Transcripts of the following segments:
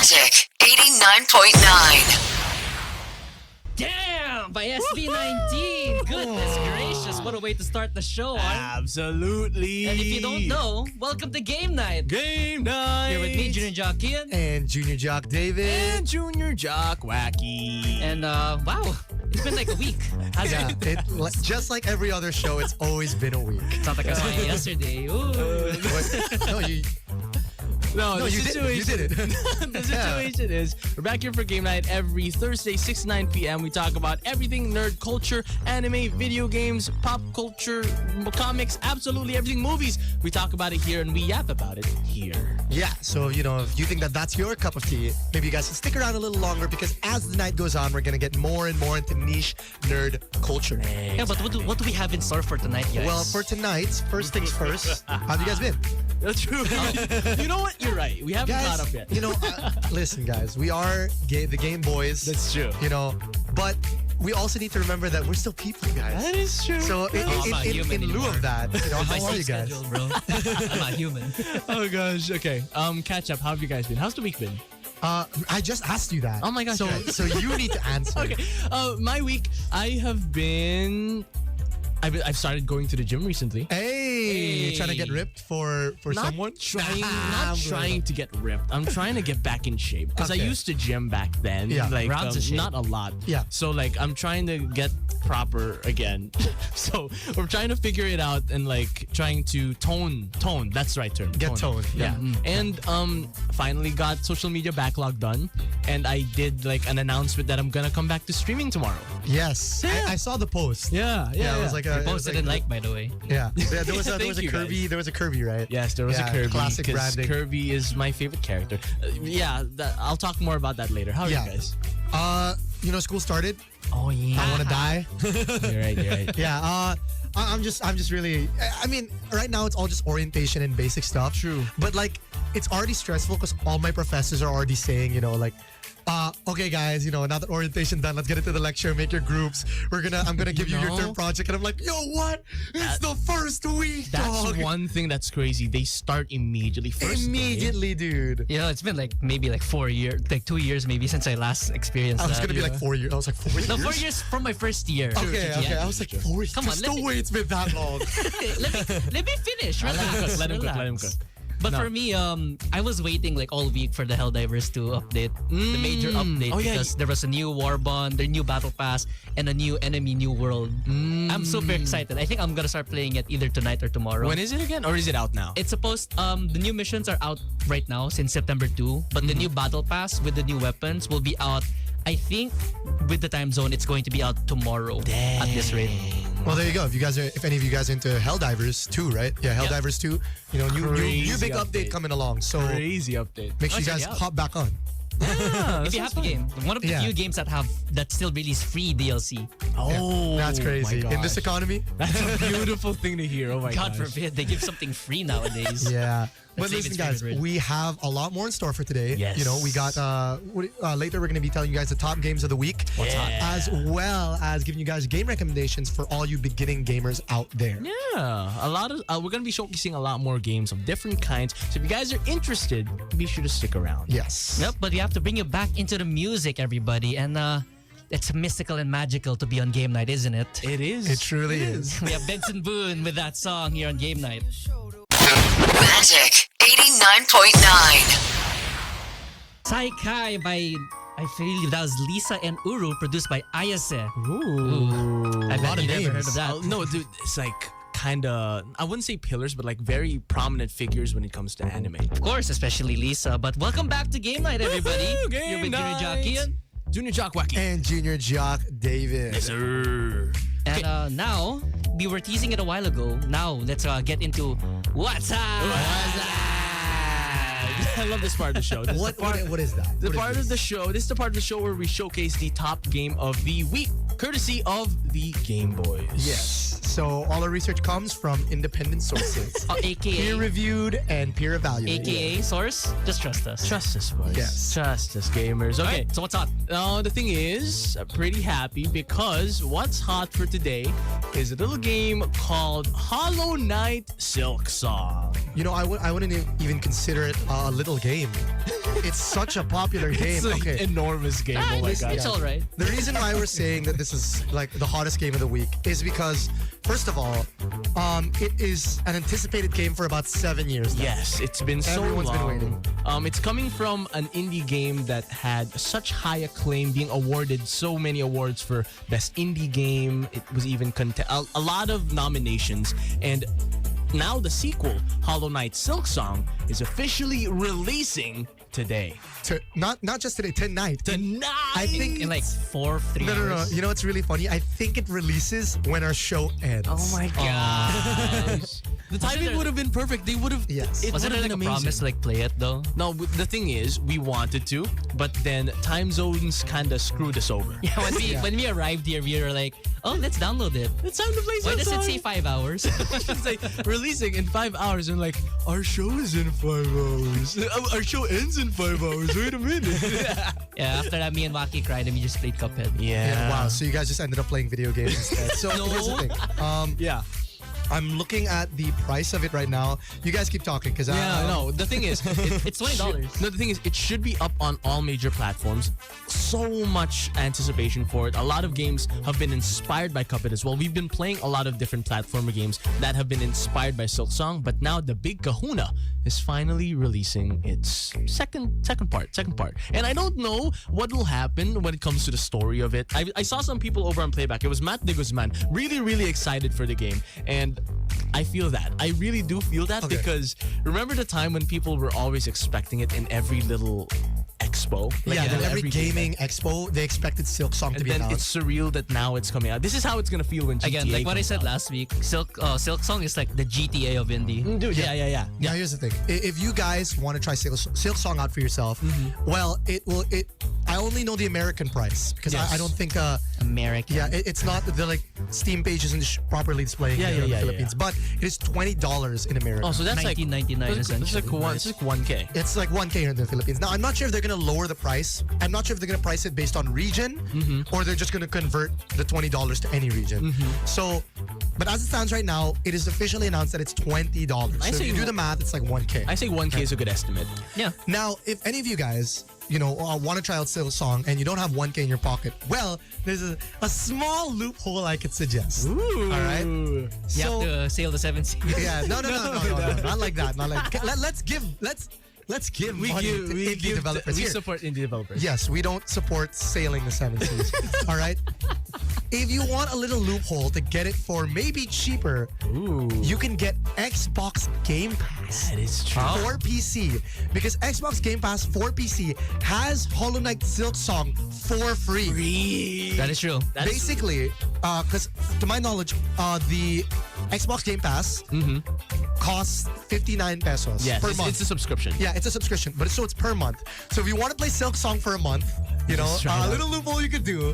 Magic 89.9. Damn! By SB19. Goodness gracious, what a way to start the show. Absolutely. And if you don't know, welcome to Game Night. Game Night. Here with me, Junior Jock, Kian. And Junior Jock, David. And Junior Jock, Joaqui. And wow, it's been like a week. Yeah, just like every other show, it's always been a week. It's not like I saw you yesterday. Ooh. No, the you situation, did it. The situation is, we're back here for Game Night every Thursday, 6 to 9 p.m. We talk about everything nerd culture, anime, video games, pop culture, comics, absolutely everything, movies. We talk about it here and we yap about it here. Yeah, so, if you think that that's your cup of tea, maybe you guys can stick around a little longer because as the night goes on, we're going to get more and more into niche nerd culture. Yeah, but what do we have in store for tonight, guys? Well, for tonight, first things first, how have you guys been? That's true. You know what? You're right. We haven't caught up yet. Listen, guys, we are the Game Boys. That's true. But we also need to remember that we're still people, guys. That is true. So in lieu of that, how are you guys? Schedule, bro. I'm not human. Oh gosh. Okay. Catch up. How have you guys been? How's the week been? I just asked you that. Oh my gosh. So you need to answer. Okay. My week, I have been. I've started going to the gym recently. Hey, trying to get ripped for someone? Not trying to get ripped. I'm trying to get back in shape because I used to gym back then. Yeah. Rounds of shape. Not a lot. Yeah. So I'm trying to get proper again. So we're trying to figure it out and trying to tone. That's the right term. Get toned. Yeah. And finally got social media backlog done, and I did an announcement that I'm gonna come back to streaming tomorrow. Yes. Yeah. I saw the post. Yeah. It was like a. I posted it by the way. Yeah. There was a Thank you, Kirby. guys. There was a Kirby, right? Yes, there was a Kirby. Classic 'cause branding. Kirby is my favorite character. I'll talk more about that later. How are you guys? School started. Oh yeah. I want to die. You're right. Yeah. I'm just really. I mean, right now it's all just orientation and basic stuff. True. But it's already stressful because all my professors are already saying, okay, guys, now that orientation done, let's get into the lecture, make your groups. I'm gonna give you your term project, and I'm like, yo, what? It's the first week, That's dog. one thing that's crazy. They start immediately. Immediately, dude. It's been maybe 4 years, 2 years maybe since I last experienced I was that. gonna be 4 years. I was like 4 years. No, 4 years from my first year. Okay. Yeah. I was like 4 years. Come on, There's no way it's been that long. let me finish. Relax. Let him cook. But for me, I was waiting all week for the Helldivers to update, the major update, because there was a new war bond, the new battle pass, and a new enemy, new world. I'm super excited. I think I'm gonna start playing it either tonight or tomorrow. When is it again, or is it out now? It's supposed, the new missions are out right now since September 2, but the new battle pass with the new weapons will be out, I think, with the time zone, it's going to be out tomorrow at this rate. Well, there you go. If any of you guys are into Helldivers 2, right? Yeah, Helldivers 2. New big update coming along. So Crazy update. make sure you guys hop back on. If you have the game, one of the few games that still release free DLC. Oh, That's crazy. my In this gosh. economy? That's a beautiful thing to hear. Oh my God gosh. forbid they give something free nowadays. Yeah. But Save listen, its guys, favorite. we have a lot more in store for today. Yes. We got later we're going to be telling you guys the top games of the week, as well as giving you guys game recommendations for all you beginning gamers out there. Yeah, a lot of we're gonna be showcasing a lot more games of different kinds. So if you guys are interested, be sure to stick around. Yes. Yep, but we have to bring you back into the music, everybody. And it's mystical and magical to be on Game Night, isn't it? It is. It truly is. We have Benson Boone with that song here on Game Night. Magic 89.9. Saikai by, I believe that was Lisa and Uru, produced by Ayase. Ooh. I bet you never names. heard of that. No, dude, it's kind of, I wouldn't say pillars, but very prominent figures when it comes to anime. Of course, especially Lisa. But welcome back to Game Night, everybody. Woohoo, Game You're with Junior Night. Jock, Kian. Junior Jock, Joaqui. And Junior Jock, David. Yes, sir. And now, we were teasing it a while ago. Now, let's get into What's Up? I love this part of the show. This What is that? This What is the part of the show where we showcase the top game of the week, courtesy of the Game Boys. Yes. So all our research comes from independent sources. AKA, Peer-reviewed and peer-evaluated. AKA source. Just trust us. Trust us, boys. Yes. Trust us, gamers. Okay. Alright, so what's hot? Now, the thing is, I'm pretty happy because what's hot for today is a little game called Hollow Knight Silk Song. You know, I wouldn't even consider it a little game. It's such a popular game. It's an Okay. enormous game. Oh my god. It's alright. The reason why we're saying that this is like the hottest game of the week is because, first of all, it is an anticipated game for about 7 years now. Yes, it's been so Everyone's been long. waiting. It's coming from an indie game that had such high acclaim, being awarded so many awards for best indie game. It was even a lot of nominations, and now the sequel, Hollow Knight Silk Song, is officially releasing today. Not just today, tonight. Tonight. I think In like 3 No. hours. You know what's really funny? I think it releases when our show ends. Oh my gosh. The timing there- would have been perfect. They would have. Yes. It Wasn't would it have like been a amazing. promise to like play it though? No, but the thing is, we wanted to, but then time zones kind of screwed us over. Yeah, when we arrived here, we were like, oh, let's download it. It's time to play Why some does it song. say 5 hours? It's like releasing in 5 hours, and like our show is in 5 hours. Our show ends in 5 hours. Wait a minute. Yeah, after that, me and Joaqui cried and we just played Cuphead. Yeah, wow. So you guys just ended up playing video games instead. So here's the thing. Yeah. I'm looking at the price of it right now. You guys keep talking because Yeah, no. The thing is, It's $20. No, the thing is, it should be up on all major platforms. So much anticipation for it. A lot of games have been inspired by Cuphead as well. We've been playing a lot of different platformer games that have been inspired by Silk Song, but now the big kahuna is finally releasing its second part. And I don't know what will happen when it comes to the story of it. I saw some people over on Playback. It was Matt de Guzman, really excited for the game, and I feel that. I really do feel that Okay. because remember the time when people were always expecting it in every little expo? Like yeah, in then every game gaming expo, they expected Silk Song to and be then announced. it's surreal that now it's coming out. This is how it's gonna feel when GTA Again, like what I comes said out. last week, Silk Song is like the GTA of indie. Dude, yeah. Now here's the thing: if you guys want to try Silk Song out for yourself, well, I only know the American price because Yes. I don't think. American. Yeah, it's not the like Steam page isn't properly displaying Yeah, it in yeah, the Philippines, but it is $20 in America. Oh, so that's like $19.99 it's essentially. like 1K. It's like 1K here in the Philippines. Now, I'm not sure if they're going to lower the price. I'm not sure if they're going to price it based on region or they're just going to convert the $20 to any region. So, but as it stands right now, it is officially announced that it's $20. So if say you do the math, it's like 1K. I say 1K is a good estimate. Yeah. Now, if any of you guys, want to try out Silk Song and you don't have 1K in your pocket, well, there's a small loophole I could suggest. Ooh. All right. You So, have to sail the 7 seas. yeah, no, not like that. Not like. Let's give We money give to we indie give developers. we Here. support indie developers. Yes, we don't support sailing the seven seas. All right. If you want a little loophole to get it for maybe cheaper, Ooh. you can get Xbox Game Pass That is true. for PC because Xbox Game Pass for PC has Hollow Knight Silk Song for free. That is true. That is- Basically, because to my knowledge, the Xbox Game Pass costs 59 pesos yes, per month. it's a subscription. Yeah, it's a subscription, but it's per month. So if you want to play Silk Song for a month, Just try it a out. little loophole you could do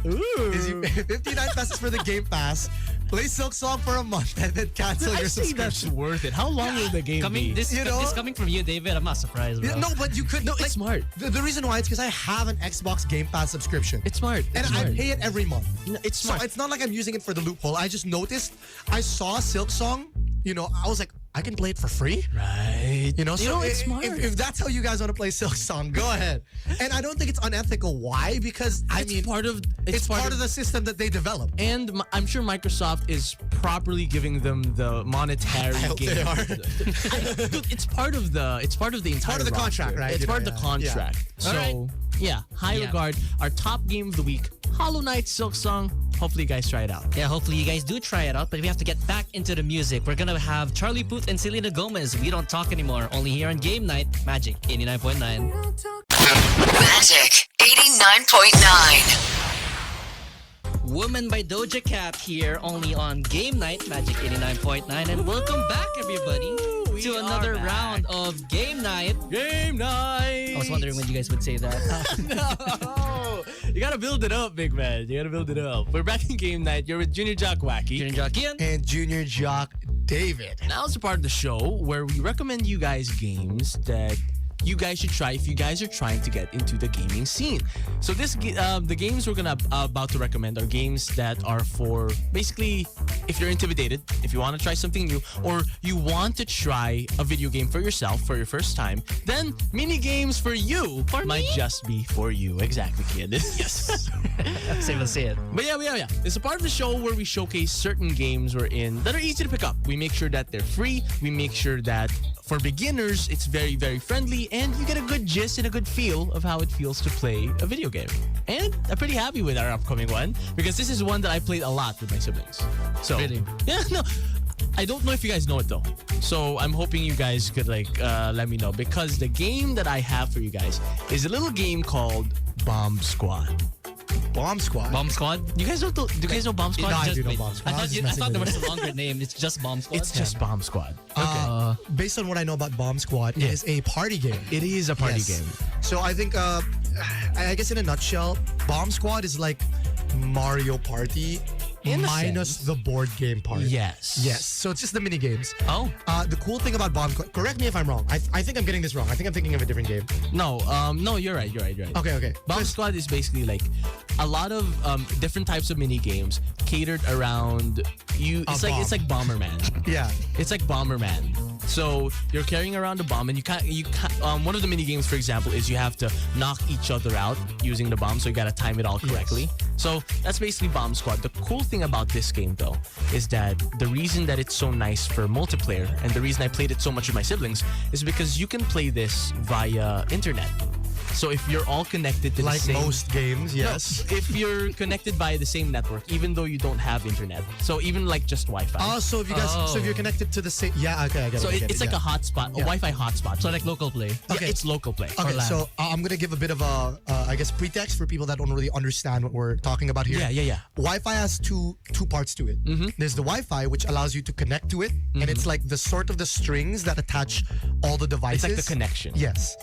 is you pay 59 pesos for the Game Pass, play Silk Song for a month, and then cancel I your say that's subscription. worth it. How long will the game Coming be? this You know? this coming from you, David. I'm not surprised, bro. Yeah, no, but you could. No, it's smart. The reason why is because I have an Xbox Game Pass subscription. It's smart. and It's I smart. pay it every month. No, it's So smart. it's not like I'm using it for the loophole. I just noticed, I saw Silk Song, I was like, I can play it for free. Right. So it's smart. if that's how you guys want to play Silk Song, go ahead. And I don't think it's unethical. Why? Because it's part of it's part of the system that they developed. and I'm sure Microsoft is properly giving them the monetary I hope gain. they are. Dude, it's part of the entire part of the roster. contract, right? It's You part know, of the yeah. contract. Yeah. So Alright. yeah, high Yeah. regard. Our top game of the week, Hollow Knight Silk Song. Hopefully you guys try it out. Yeah, hopefully you guys do try it out, but we have to get back into the music. We're gonna have Charlie Puth and Selena Gomez. We don't talk anymore. Only here on Game Night, Magic 89.9. Magic 89.9. Woman by Doja Cat here, only on Game Night, Magic 89.9. And welcome back, everybody. We to another round of Game Night. Game Night! I was wondering when you guys would say that. No! You gotta build it up, big man. You gotta build it up. We're back in Game Night. You're with Junior Jock, Joaqui. Junior Jock, Kian. And Junior Jock, David. Now it's a part of the show where we recommend you guys games that you guys should try if you guys are trying to get into the gaming scene. So the games we're gonna about to recommend are games that are for basically if you're intimidated, if you want to try something new, or you want to try a video game for yourself for your first time, then mini games for you might just be for you. Exactly, kid. Yes. Same as say it. But yeah. It's a part of the show where we showcase certain games we're in that are easy to pick up. We make sure that they're free. We make sure that for beginners, it's very, very friendly, and you get a good gist and a good feel of how it feels to play a video game. And I'm pretty happy with our upcoming one because this is one that I played a lot with my siblings. So, Really? Yeah, no. I don't know if you guys know it though. So I'm hoping you guys could let me know because the game that I have for you guys is a little game called Bomb Squad. Bomb Squad. Bomb Squad? You guys know? Do you guys know Bomb Squad? No, I do know wait, Bomb Squad. I was just thought messing there with was a longer name. It's just Bomb Squad. It's just Bomb Squad. Based on what I know about Bomb Squad, it is a party game. It is a party Yes. game. So I think, I guess in a nutshell, Bomb Squad is like Mario Party In a minus sense. the board game part. Yes. Yes. So it's just the mini games. Oh. The cool thing about Bomb Squad, correct me if I'm wrong. I think I'm getting this wrong. I think I'm thinking of a different game. No, you're right. Okay. Bomb Squad is basically like a lot of different types of mini games catered around you. It's bomb. like Bomberman. Yeah. It's like Bomberman. So you're carrying around a bomb, and you can't. One of the mini games, for example, is you have to knock each other out using the bomb. So you gotta time it all correctly. So that's basically Bomb Squad. The cool thing about this game, though, is that the reason that it's so nice for multiplayer, and the reason I played it so much with my siblings, is because you can play this via internet. So if you're all connected to Like the same... most games, yes. No, if you're connected via the same network, even though you don't have internet. So even like just Wi-Fi. Oh, so if you guys, so if you're connected to the same, yeah, okay, I get it. So I get it's it, like yeah. a hotspot, a Wi-Fi hotspot. So like local play. Yeah, Okay. it's local play. Okay, or LAN. so I'm gonna give a bit of a, I guess, pretext for people that don't really understand what we're talking about here. Yeah. Wi-Fi has two parts to it. There's the Wi-Fi, which allows you to connect to it, and it's like the sort of the strings that attach all the devices. It's like the connection. Yes.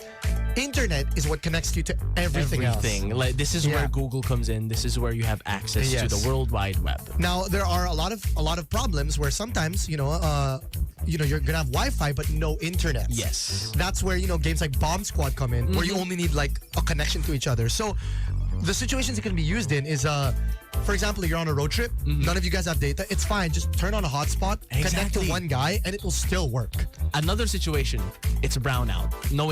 Internet is what connects you to everything else. Like this is Yeah. where Google comes in. This is where you have access to Yes. the World Wide Web. Now there are a lot of problems where sometimes you're gonna have Wi-Fi but no internet. Yes. That's where games like Bomb Squad come in, where you only need like a connection to each other. So the situations it can be used in is for example, you're on a road trip, none of you guys have data, it's fine, just turn on a hotspot, connect to Exactly. one guy, and it will still work. Another situation, it's brownout. No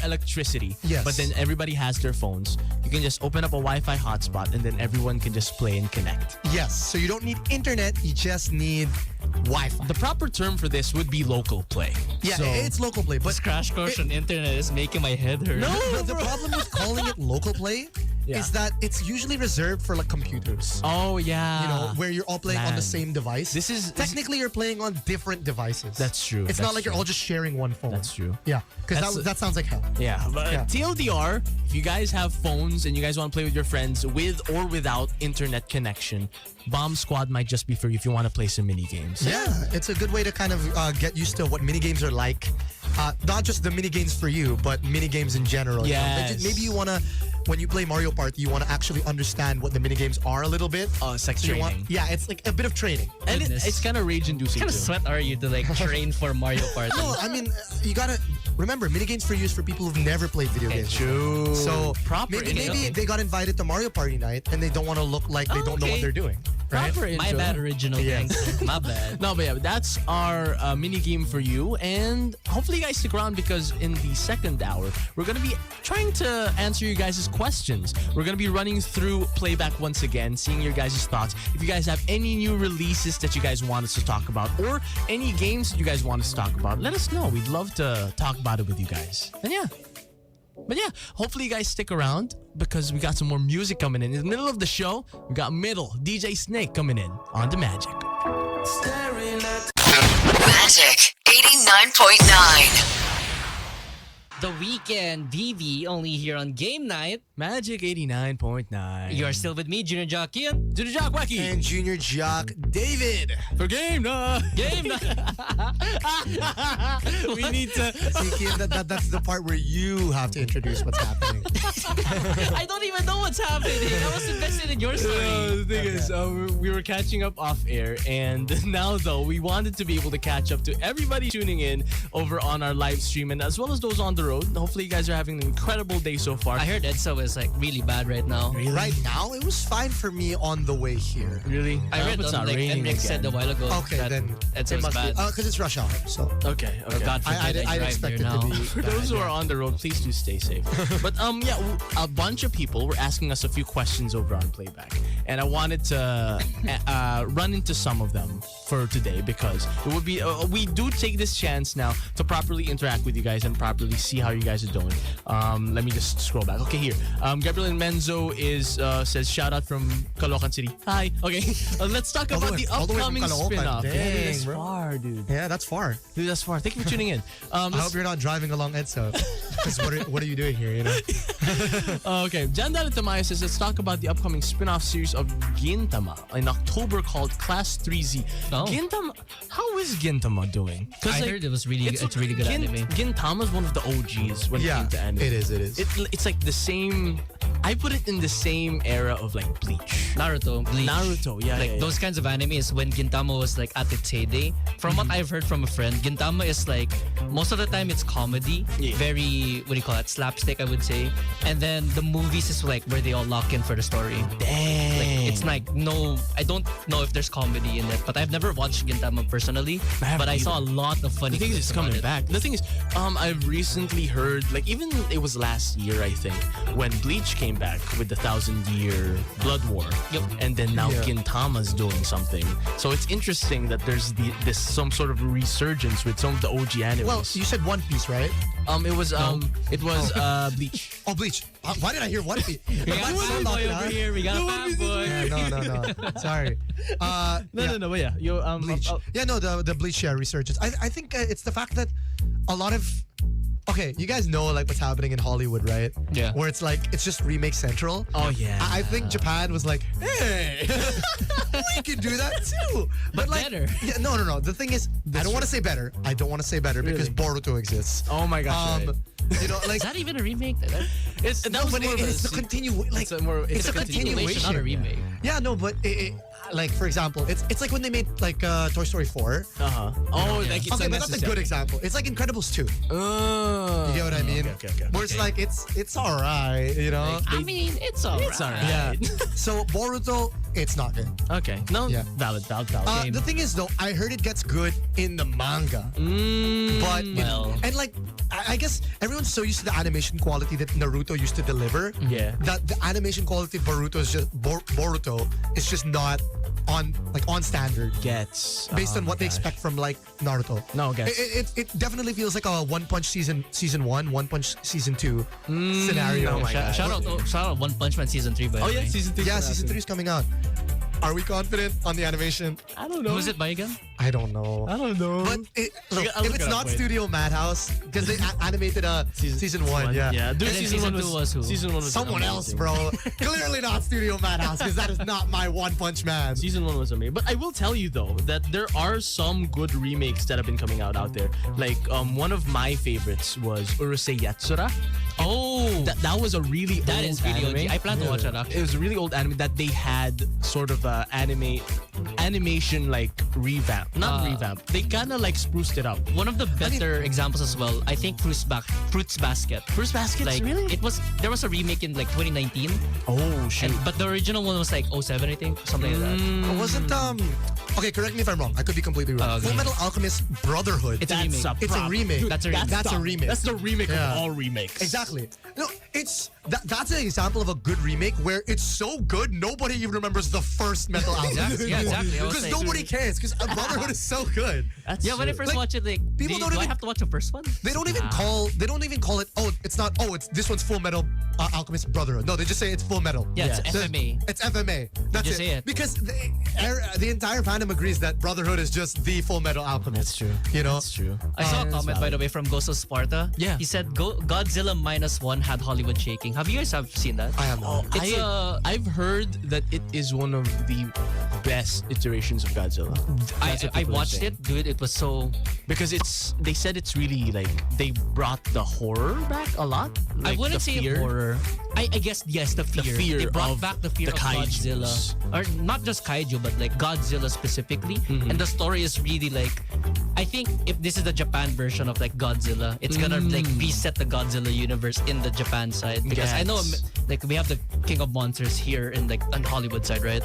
electricity. Yes. But then everybody has their phones. You can just open up a Wi-Fi hotspot and then everyone can just play and connect. Yes, so you don't need internet, you just need Wi-Fi. The proper term for this would be local play. Yeah, So, it's local play, but This crash course on internet is making my head hurt. the problem with calling it local play Yeah. is that it's usually reserved for like computers. oh yeah. Where you're all playing on the Man. same device. This is- technically you're playing on different devices. That's true. It's That's not like you're true. all just sharing one phone. That's true. Yeah, because That's- that sounds like hell. Yeah, but Yeah. TLDR, if you guys have phones and you guys want to play with your friends with or without internet connection, Bomb Squad might just be for you if you want to play some mini games. Yeah, it's a good way to kind of get used to what mini games are like. Not just the mini games for you, but mini games in general. you know? Yes. Maybe you wanna, when you play Mario Party, you wanna actually understand what the mini games are a little bit. It's like So you training. yeah, it's like a bit of training. And Goodness. it's kind of rage-inducing What kind of too. sweat are you to like train for Mario Party? No, I mean you gotta remember mini games for you is for people who've never played video games. True. So proper maybe intro. they got invited to Mario Party night and they don't want to look like they don't know what okay. they're doing. Right? Proper My intro. bad, original gangster. My bad. No, but yeah, that's our mini game for you. And hopefully you guys stick around because in the second hour, we're going to be trying to answer you guys' questions. We're going to be running through playback once again, seeing your guys' thoughts. If you guys have any new releases that you guys want us to talk about or any games that you guys want us to talk about, let us know. We'd love to talk about it with you guys. And yeah. But yeah, hopefully you guys stick around because we got some more music coming in. In the middle of the show, we got Middle, DJ Snake coming in on The Magic. Magic 89.9. The Weekend, VV, only here on Game Night. Magic 89.9. You are still with me, Junior Jock, Kian. Junior Jock, Joaqui. And Junior Jock, David. For Game Night. Game Night. We need to... See, Kian, that's the part where you have to introduce what's happening. I don't even know what's happening. I was invested in your story. The thing is, we were catching up off air, and now though we wanted to be able to catch up to everybody tuning in over on our live stream, and as well as those on the road. Hopefully, you guys are having an incredible day so far. I heard Edso is like really bad right now. Really? Right now, it was fine for me on the way here. Really? I read it's not like raining Enric said a again. while ago. Okay, that then Edso it is must be bad. because it's rush hour. So Okay. God forbid I I'd drive expect there it now. to be. For those who are on the road, please do stay safe. But a bunch of people were asking us a few questions over on Playback, and I wanted to run into some of them for today because it would be we do take this chance now to properly interact with you guys and properly see how you guys are doing. Let me just scroll back. Okay, here. Gabriel Menzo says shout out from Caloocan City. Hi. Okay, let's talk about the all the way from upcoming Caloocan. spin-off. Dang, Yeah, that's bro. far, dude. Yeah, that's far. Dude, that's far. Thank you for tuning in. I hope you're not driving along EDSA. Because what are you doing here? You know. Okay, Jandal Tamayo says, let's talk about the upcoming spin-off series of Gintama in October called Class 3Z. Oh. Gintama, how is Gintama doing? I heard it was really it's really good anime. Gintama is one of the OGs when it Yeah, came to anime. it is. It's like the same. I put it in the same era of like Bleach. Naruto, Bleach. Naruto, yeah, Like yeah, yeah. those kinds of anime is when Gintama was like at its heyday. From what I've heard from a friend, Gintama is like most of the time it's comedy, Yeah. very what do you call it, slapstick I would say. And then the movies is like where they all lock in for the story. Dang. Like it's like no, I don't know if there's comedy in it, but I've never watched Gintama personally. I haven't But I saw a either. lot of funny The thing is, clips it's about coming it. back. The thing is, I've recently heard, like, even it was last year, I think, when Bleach came back with the 1,000-year Blood War. Yep. And then now Yeah. Gintama's doing something. So it's interesting that there's this some sort of resurgence with some of the OG animes. Well, you said One Piece, right? it was Bleach. Oh, Bleach. Why did I hear One Piece? We got a fanboy over here. We got a fanboy. Yeah, no. Sorry. No, but yeah. You, Bleach. oh, The Bleach resurgence. I think it's the fact that a lot of you guys know like what's happening in Hollywood, right? Yeah. Where it's like it's just remake central. oh, yeah. I think Japan was like, hey, we can do that too. But like, better. Yeah, no. The thing is, I don't want to say better. I don't want to say better because Really? Boruto exists. Oh, my gosh. right. You know, like Is that even a remake? That- It's, that no, was but more of it's the se- continuation. Like, it's a continuation, not a remake. Yeah, no, but like for example, it's like when they made like Toy Story 4. Uh-huh. Oh, like it's Okay, but that's a unnecessary. good example. It's like Incredibles 2. You get what I mean? Okay. Where it's like it's alright, you know? I mean, it's alright. It's alright. Yeah. So Boruto, it's not good. Okay. No. Yeah. Valid. The thing is though, I heard it gets good in the manga. But well. and like I guess everyone's so used to the animation quality that Naruto used to deliver. Yeah. That the animation quality of Boruto is just not on standard. Gets Based oh on what my they gosh. expect from like Naruto. No, guys. It definitely feels like a One Punch season 1, One Punch season 2 scenario. oh my God. Shout out One Punch Man season 3 by the Oh way. yeah, season 3. Yeah, season 3 is coming out. Are we confident on the animation? I don't know. Who's it by again? I don't know. I don't know. But look, I'll if look it's it up, not wait. Studio Madhouse, because they animated season 1, yeah. Yeah. Dude, And then season season 1 two was who? Season 1 was Someone else, amazing. bro. Clearly not Studio Madhouse, because that is not my One Punch Man. Season 1 was amazing. But I will tell you though that there are some good remakes that have been coming out there. Like one of my favorites was Urusei Yatsura. Oh, That was a really that old is really anime. OG. I plan to watch that actually. It was a really old anime that they had sort of a animation like revamp. Not revamp. They kind of like spruced it up. One of the better examples as well, I think Fruits Basket. Fruits Basket, Like really? there was a remake in like 2019, Oh shoot. but the original one was like 07 I think, something like that. Wasn't okay, correct me if I'm wrong. I could be completely wrong. Okay. Full Metal Alchemist Brotherhood. It's a remake. It's a remake. That's a remake. That's a remake. That's the remake Yeah. of all remakes. Exactly. No, it's that's an example of a good remake where it's so good nobody even remembers the first Metal album. Exactly. I was Because saying- nobody cares. Because Brotherhood is so good. That's Yeah, when I true. first watched it, like, people don't do I even- have to watch the first one? They don't even call it. Oh, it's not. Oh, it's this one's Full Metal Alchemist Brotherhood. No, they just say it's Full Metal. Yeah, it's Yes. FMA. It's FMA. That's just it. say it. Because the entire fandom agrees that Brotherhood is just the Full Metal Alchemist. That's true. You know. That's true. I saw a comment, by the way, from Ghost of Sparta. Yeah. He said Godzilla -1 had Hollywood shaking. Have you guys seen that? I have no. It's I've heard that it is one of the best iterations of Godzilla. That's what I people are watched saying. it, dude. It was so. Because they said it's really like they brought the horror back a lot. Like I wouldn't the say fear. horror. I guess yes, the fear. fear They brought of back the fear the of kaijus. Godzilla, or not just kaiju, but like Godzilla specifically. Mm-hmm. And the story is really like, I think if this is the Japan version of like Godzilla, it's gonna like reset the Godzilla universe in the Japan side. Because I know Yes. like we have the King of Monsters here in like on Hollywood side, right?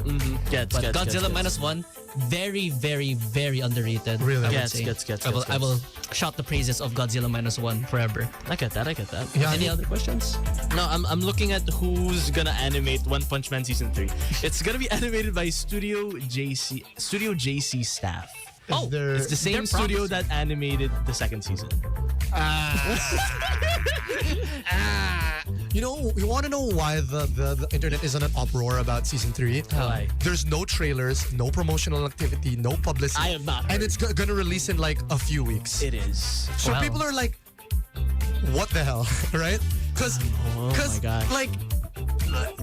Gets, But gets, Godzilla gets. -1, very, very, very underrated. Really? I would Gets, say. gets, I will, gets. I will shout the praises of Godzilla -1 forever. I get that. Yeah, Any other questions? No, I'm looking at who's gonna animate One Punch Man season 3. It's gonna be animated by Studio JC staff. Is there- It's the same they're studio promising. that animated the second season. You know, you want to know why the internet is in an uproar about season 3? Why? There's no trailers, no promotional activity, no publicity. I have not And heard. it's gonna release in like a few weeks. It is. So Wow. people are like, what the hell, right? Because, Oh my gosh. like,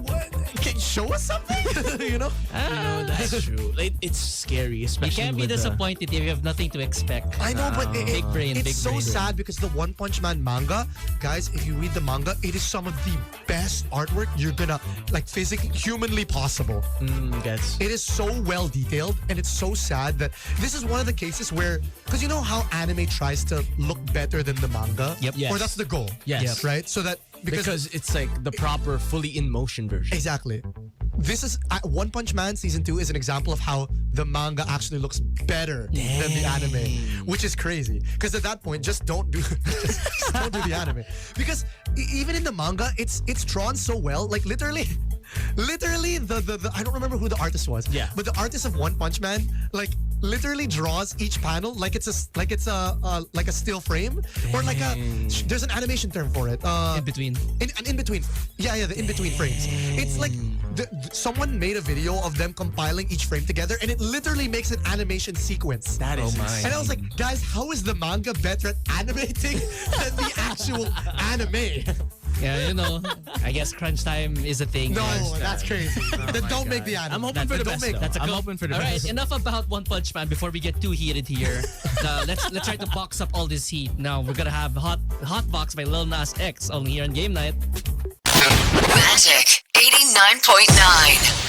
what? Can you show us something? you know? You know, that's true. Like, it's scary, You especially can't be with the- disappointed if you have nothing to expect. I know, but Big brain, it's big so brain. sad because the One Punch Man manga, guys, if you read the manga, it is some of the best artwork you're gonna, like, physically, humanly possible. Gets. It is so well detailed, and it's so sad that this is one of the cases where, because you know how anime tries to look better than the manga? Yep. Yes. Or that's the goal. Yes. Yep. Right? So that, Because it's like the proper, fully in motion version. Exactly. This is One Punch Man season 2 is an example of how the manga actually looks better than the anime, which is crazy. Because at that point, just don't do just don't do the anime. Because even in the manga, it's drawn so well. Like literally the I don't remember who the artist was. Yeah. But the artist of One Punch Man like literally draws each panel like it's a still frame or like a there's an animation term for it. In between. In between. Yeah, the in between frames. It's like someone made a video of them compiling each frame together, and it literally makes an animation sequence. That is Oh my. insane. And I was like, guys, how is the manga better at animating than the actual anime? Yeah, you know, I guess crunch time is a thing. No, guys. that's crazy. Then don't make the anime. I'm hoping for the Don't best. make though. That's a I'm cool- hoping for the All right, best. enough about One Punch Man before we get too heated here. Let's try to box up all this heat. Now we're gonna have Hot Box by Lil Nas X only here on Game Night. Magic 89.9.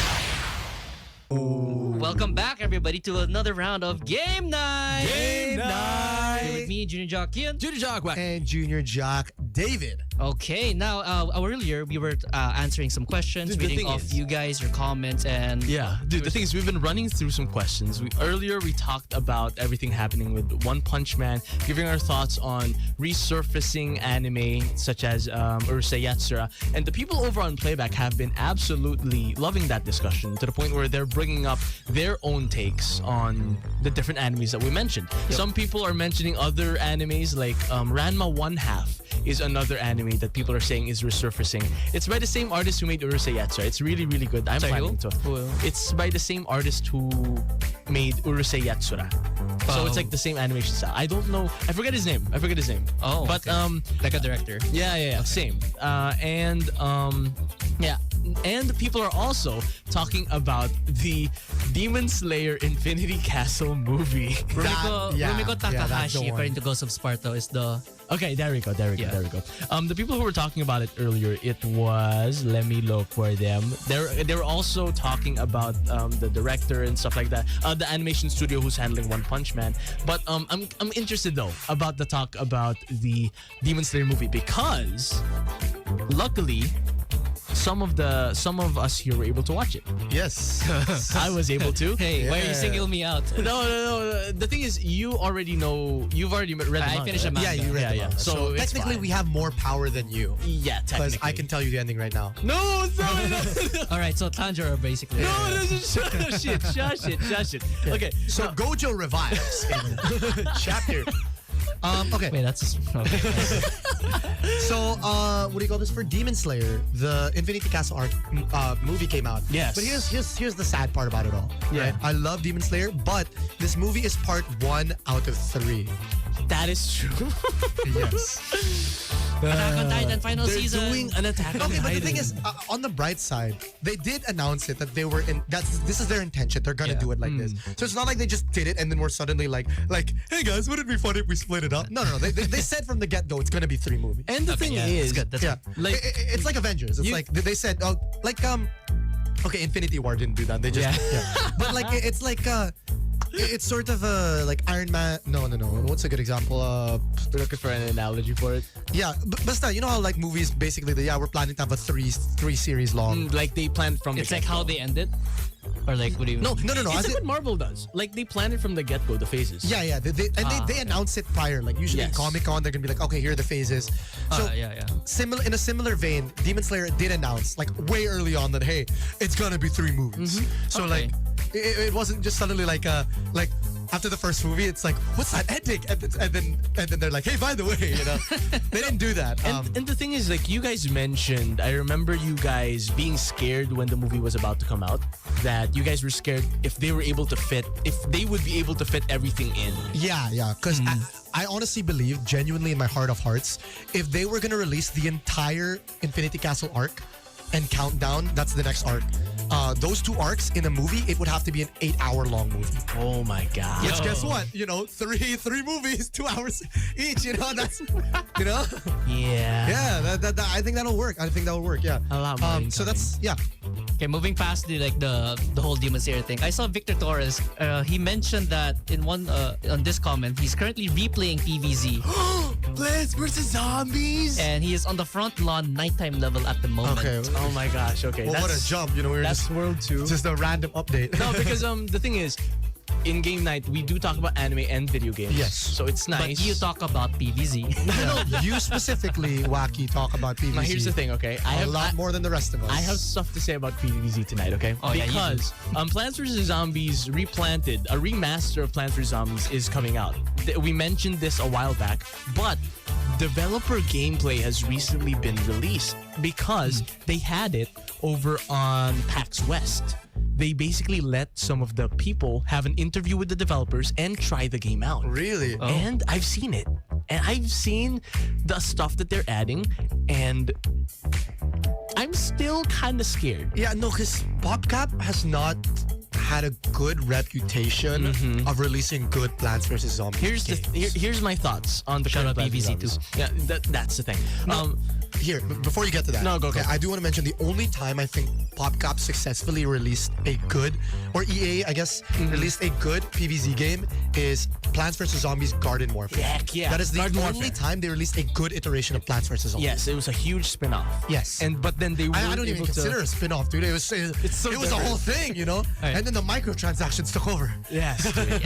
Welcome back, everybody, to another round of Game Night. Game Night. Here with me, Junior Jock, Kian. Junior Jock, Joaqui. And Junior Jock, David. Okay, now earlier we were answering some questions, Dude, the reading thing off is- you guys, your comments, and Yeah, dude, the thing is, we've been running through some questions. Earlier, we talked about everything happening with One Punch Man, giving our thoughts on resurfacing anime such as Urusei Yatsura. And the people over on Playback have been absolutely loving that discussion to the point where they're bringing up their own takes on the different animes that we mentioned. Some people are mentioning other animes like Ranma One Half is another anime that people are saying is resurfacing. It's by the same artist who made Urusei Yatsura. It's really, really good. I'm Sorry, planning who? to. Who? It's by the same artist who made Urusei Yatsura. So it's like the same animation style. I don't know. I forget his name. Oh, but okay. Like a director. yeah, same. Yeah. And people are also talking about the Demon Slayer Infinity Castle movie. Rumiko that's the Takahashi, one. according to Ghost of Sparta, is the Okay, there we go. Yeah. The people who were talking about it earlier, it was, let me look for them. They were also talking about the director and stuff like that. The animation studio who's handling One Punch Man. But I'm interested though about the talk about the Demon Slayer movie because luckily some of us here were able to watch it. Yes. I was able to. Hey, why are you Yeah. singling me out? No. The thing is, you've already read the manga. I finished the right? manga. Yeah, you read the manga. So it's technically, fine. we have more power than you. Yeah, Because technically. I can tell you the ending right now. No. All right, so Tanjiro basically. Shush it. Okay, So Gojo revives in chapter. Okay. Wait, that's okay. So, what do you call this? For Demon Slayer, the Infinity Castle arc movie came out. Yes. But here's the sad part about it all. Yeah. Right? I love Demon Slayer, but this movie is part 1 out of 3. that is true. Yes. Attack on Titan final They're season. doing an Attack on Okay, but the Titan. thing is, on the bright side, they did announce it that they were in. This is their intention. They're gonna Yeah. do it like this. So it's not like they just did it and then we're suddenly like, hey guys, wouldn't it be funny if we split it up? No. They said from the get go it's gonna be 3 movies. And the thing yeah, is, that's good. That's Yeah, good. like it's like Avengers. It's like they said, okay, Infinity War didn't do that. They just but like it's like it's sort of like Iron Man. No. What's a good example? looking for an analogy for it. Yeah, basta, you know how like movies basically, we're planning to have a three series long. Like they planned from It's the like how they end it, or like what do you? No. It's as like in- what Marvel does. Like they planned it from the get-go, the phases. Yeah. They announce it prior. Like usually in Yes. Comic-Con, they're gonna be like, okay, here are the phases. So yeah. in a similar vein, Demon Slayer did announce like way early on that hey, it's gonna be 3 movies. So Okay. like it wasn't just suddenly like after the first movie, it's like, what's that ending? And then they're like, hey, by the way, they didn't do that. And the thing is, like you guys mentioned, I remember you guys being scared when the movie was about to come out. That you guys were scared if they would be able to fit everything in. Yeah, because I honestly believe, genuinely in my heart of hearts, if they were gonna release the entire Infinity Castle arc and Countdown, that's the next arc. Those 2 arcs in a movie, it would have to be an 8-hour-long movie. Oh my god. Which guess what? Three movies, 2 hours each. That's Yeah. yeah. That I think that'll work. Yeah. A lot more So that's Okay, moving past the whole Demon Slayer thing, I saw Victor Torres. He mentioned that in one on this comment, he's currently replaying PVZ, Plants vs Zombies. and he is on the front lawn nighttime level at the moment. okay. Oh my gosh. Okay. Well, what a jump! We were That's just World 2. just a random update. No, because the thing is, in game night we do talk about anime and video games. Yes. So it's nice. But you talk about PVZ. No, you specifically, Wacky, talk about PVC. Now here's the thing, okay? A lot more than the rest of us. I have stuff to say about PvZ tonight, okay? Oh, yeah, you because Plants vs. Zombies Replanted, a remaster of Plants vs. Zombies is coming out. We mentioned this a while back, but developer gameplay has recently been released because they had it over on PAX West. They basically let some of the people have an interview with the developers and try the game out. Really? And I've seen it. And I've seen the stuff that they're adding, and I'm still kind of scared. Yeah, no, because PopCap has not had a good reputation of releasing good Plants vs. Zombies games. Here's my thoughts on the Shout current out Plants vs. PVZ too. Zombies. Yeah, that's the thing. Here, before you get to that, No, go. I do want to mention the only time I think PopCap successfully released a good, or EA, I guess, released a good PvZ game is Plants vs. Zombies Garden Warfare. Heck yeah. That is the Garden only Warfare. time they released a good iteration of Plants vs. Zombies. Yes, it was a huge spin-off. Yes. But then they were I don't even able consider to. a spin-off, dude. It was so it was a different. whole thing, Right. And then the microtransactions took over. Yes. dude.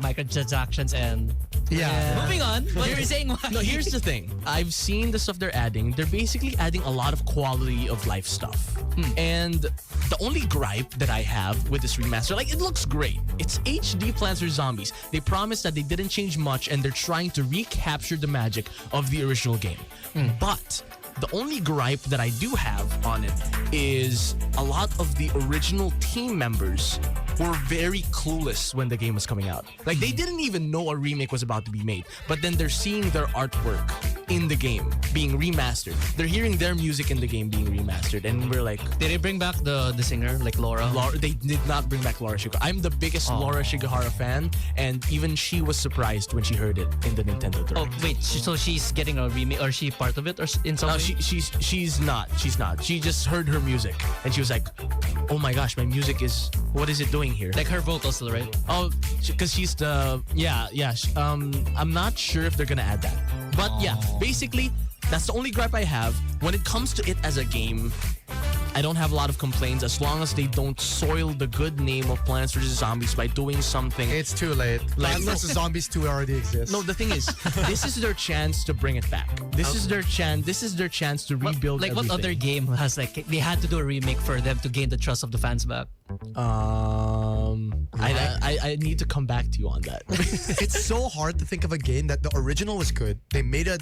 Microtransactions and Yeah. moving on. What you were saying? Why? No, here's the thing. I've seen the stuff they're adding. They're basically adding a lot of quality of life stuff. And the only gripe that I have with this remaster, like, it looks great. It's HD Plants vs. Zombies. They promised that they didn't change much and they're trying to recapture the magic of the original game. But the only gripe that I do have on it is a lot of the original team members were very clueless when the game was coming out. Like, they didn't even know a remake was about to be made. But then they're seeing their artwork in the game being remastered. They're hearing their music in the game being remastered. And we're like, Did they bring back the singer like Laura? They did not bring back Laura Shigahara. I'm the biggest Laura Shigahara fan, and even she was surprised when she heard it in the Nintendo Direct. Oh wait, so she's getting a remake, or is she part of it, or in some No, way? she's not. She's not. She just heard her music and she was like, "Oh my gosh, my music is. What is it doing here?" Like her vocals still, right? Oh, because she's the I'm not sure if they're gonna add that, but yeah, basically that's the only gripe I have when it comes to it as a game. I don't have a lot of complaints as long as they don't soil the good name of Plants vs. Zombies by doing something. It's too late. Plants vs. Zombies 2 already exists. No, the thing is, this is their chance to bring it back. This is their chance. This is their chance to rebuild. Like everything. what other game has like they had to do a remake for them to gain the trust of the fans back? I need to come back to you on that. It's so hard to think of a game that the original was good. They made a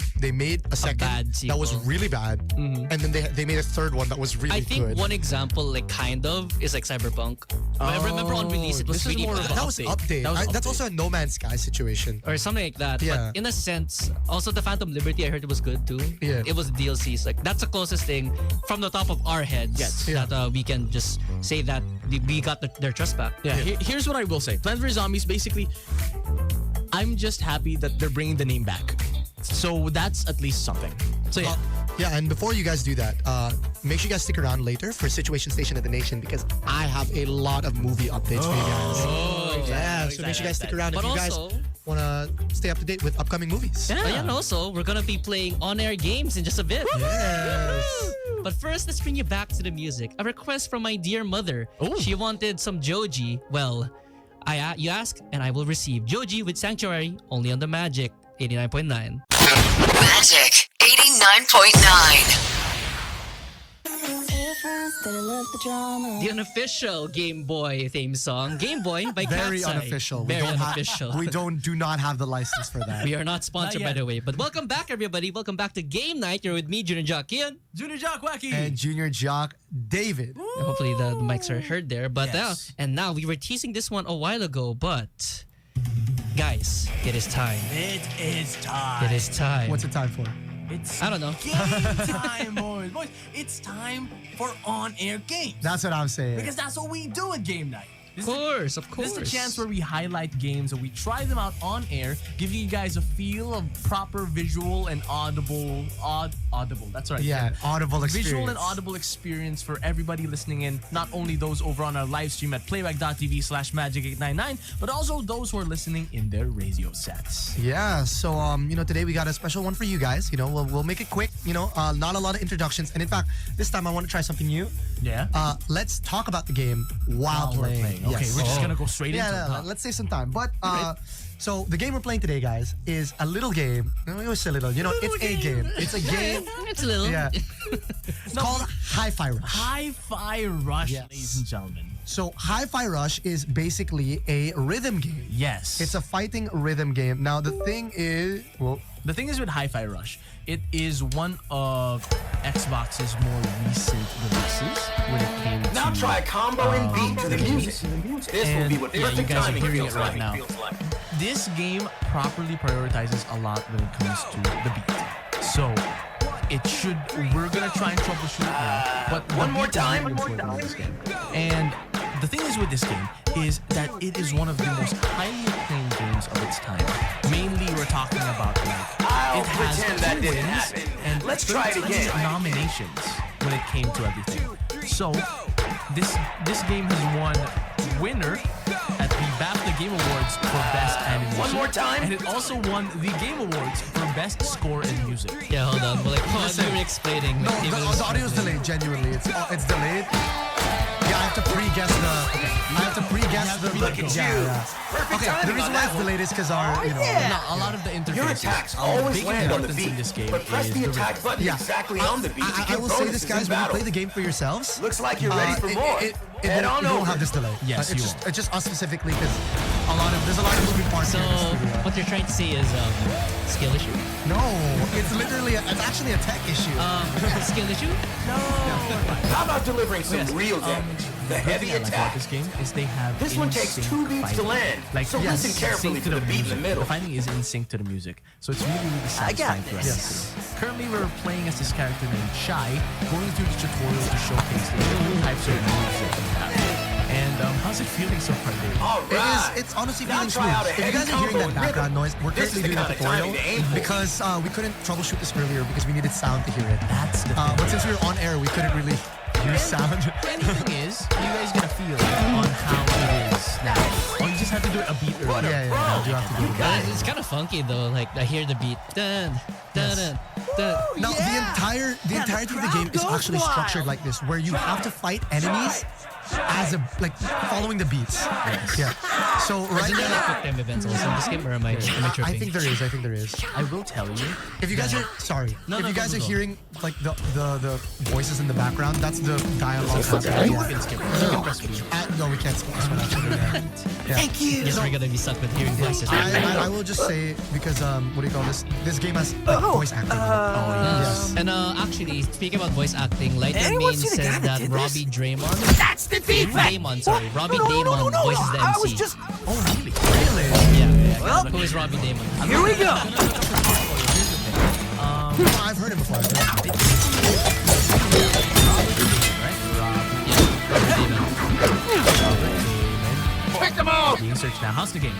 second bad that was sequel. really bad, and then they made a third one that was really I think good. one example, like kind of, is like Cyberpunk. I remember on release it was this is really more of bad. a that was update. update. That was That's update. also a No Man's Sky situation. Or something like that. Yeah. But in a sense, also the Phantom Liberty, I heard it was good too. Yeah. It was DLCs. Like that's the closest thing from the top of our heads Yes. that we can just say that we got their trust back. Yeah, here's what I will say. Plants vs. Zombies, basically, I'm just happy that they're bringing the name back. So that's at least something. So yeah. Yeah, and before you guys do that, make sure you guys stick around later for Situation Station of the Nation because I have a lot of movie updates for you guys. Yeah, so make sure you guys stick around But if you guys also- want to stay up to date with upcoming movies. Oh, yeah, and also, we're gonna be playing on-air games in just a bit. Yes. But first, let's bring you back to the music. A request from my dear mother. Oh. She wanted some Joji. Well, you ask, and I will receive. Joji with Sanctuary, only on the Magic 89.9. Magic 89.9. The unofficial Game Boy theme song, Game Boy by Very Cat's Eye. unofficial. Very we don't unofficial. do not have the license for that. We are not sponsored, Not by yet. the way. But welcome back, everybody. Welcome back to Game Night. You're with me, Junior Jock, Kian. Junior Jock, Joaqui. And Junior Jock, David. Hopefully the mics are heard there. But Yes. now we were teasing this one a while ago. But guys, it is time. It is time. It is time. What's it time for? It's I don't know. game time, boys. Boys, it's time for on-air games. That's what I'm saying. Because that's what we do at Game Night. Of course. This is the chance where we highlight games and we try them out on air, giving you guys a feel of proper visual and audible. That's right. Yeah, audible experience. Visual and audible experience for everybody listening in, not only those over on our live stream at playback.tv/magic899, but also those who are listening in their radio sets. Yeah, so today we got a special one for you guys. We'll make it quick. Not a lot of introductions, and in fact, this time I want to try something new. Yeah? Let's talk about the game while We're playing. playing. Okay, Yes. we're just gonna go straight into it. Yeah, huh? let's save some time. But so the game we're playing today, guys, is a little game. We always say little. It's a game. It's a game. It's a little. Yeah. It's called Hi-Fi Rush. Hi-Fi Rush, Yes. ladies and gentlemen. So Hi-Fi Rush is basically a rhythm game. Yes. It's a fighting rhythm game. Now the thing is, The thing is with Hi-Fi Rush, it is one of Xbox's more recent releases when it came to... Now try combo and beat to the music. This will be what yeah, you perfect guys are timing hearing feels it right like. now. This game properly prioritizes a lot when it comes to the beat. So, we're gonna try and troubleshoot it now, but the One more beat is time. really important in this game. And the thing is with this game is that it is one of the most highly acclaimed games of its time. Mainly, we're talking about I'll it has pretend 2 that didn't wins happen. and Let's try it 13 again. nominations when it came to everything. So this game has won winner at the BAFTA Game Awards for Best Animation. One more time. And it also won the Game Awards for Best Score and Music. Yeah, hold on. Well, Listen. you were explaining. no, like, it was- the audio's delayed. Genuinely, it's delayed. Yeah, I have to pre-guess the. Okay, I have to pre-guess the. Look at yeah, you. yeah. Perfect Okay, the timing reason on why that it's one. delayed is because our, Now, a lot of the interfaces. Your attacks of always big land on the importance beat, in this game but press is the the attack rhythm. button Yeah. exactly on the beat to I get will say this, bonuses guys, in when you battle. play the game for yourselves. Looks like you're ready for more. It Head on won't over. have this delay. Yes, it's you just, it's just us specifically because there's a lot of moving parts So, here in the studio. what you're trying to say is skill issue? No, it's actually a tech issue. Skill issue? How about delivering some real damage? The heavy thing I like about attack. this game is they have This one takes in-sync 2 beats to fighting. land. Like, So yes, listen carefully sync for the beat in the music. middle. The fighting is in sync to the music, so it's really, really satisfying for us. this. Yes. Currently, we're playing as this character named Shai, going through the tutorial to showcase the different types of moves that we have. And how's it feeling so far, Dave? All right. It's honestly Now feeling try out smooth. a If you guys heavy are hearing combo that with background rhythm. noise, we're This is currently the doing a kind of tutorial timing to aim for. because we couldn't troubleshoot this earlier because we needed sound to hear it. That's the thing. But since we were on air, we couldn't really use sound. Anything is, you guys get a feel on how it is now. Or you just have to do it a beat earlier. Yeah, you have to do it. It's kind of funky though. Like I hear the beat. Dun, dun, dun. Now the entirety of the game is actually structured like this, where you have to fight enemies as like following the beats. Yes. Yeah. So right Isn't there now, like quick time events also in this game, or am I tripping? I think there is. I think there is. I will tell you. If you guys are if you guys are hearing like the voices in the background, that's the dialogue happening. You can skip it. You can press B. No, we can't skip this one actually. Yeah. Thank you. Yes, we're gonna be stuck with hearing voices. I will just say, because what do you call this? This game has like, voice acting. Yes. And actually, speaking about voice acting, Lighter Anyone Main see the says guy that that did Robbie this? Draymond, That's the feedback. Robbie Damon voices the MC. I was just. Oh, really? Really? Yeah. Well, Who is Robbie Damon? here we go. I've heard him before. Pick them out! Being searched now. How's the game?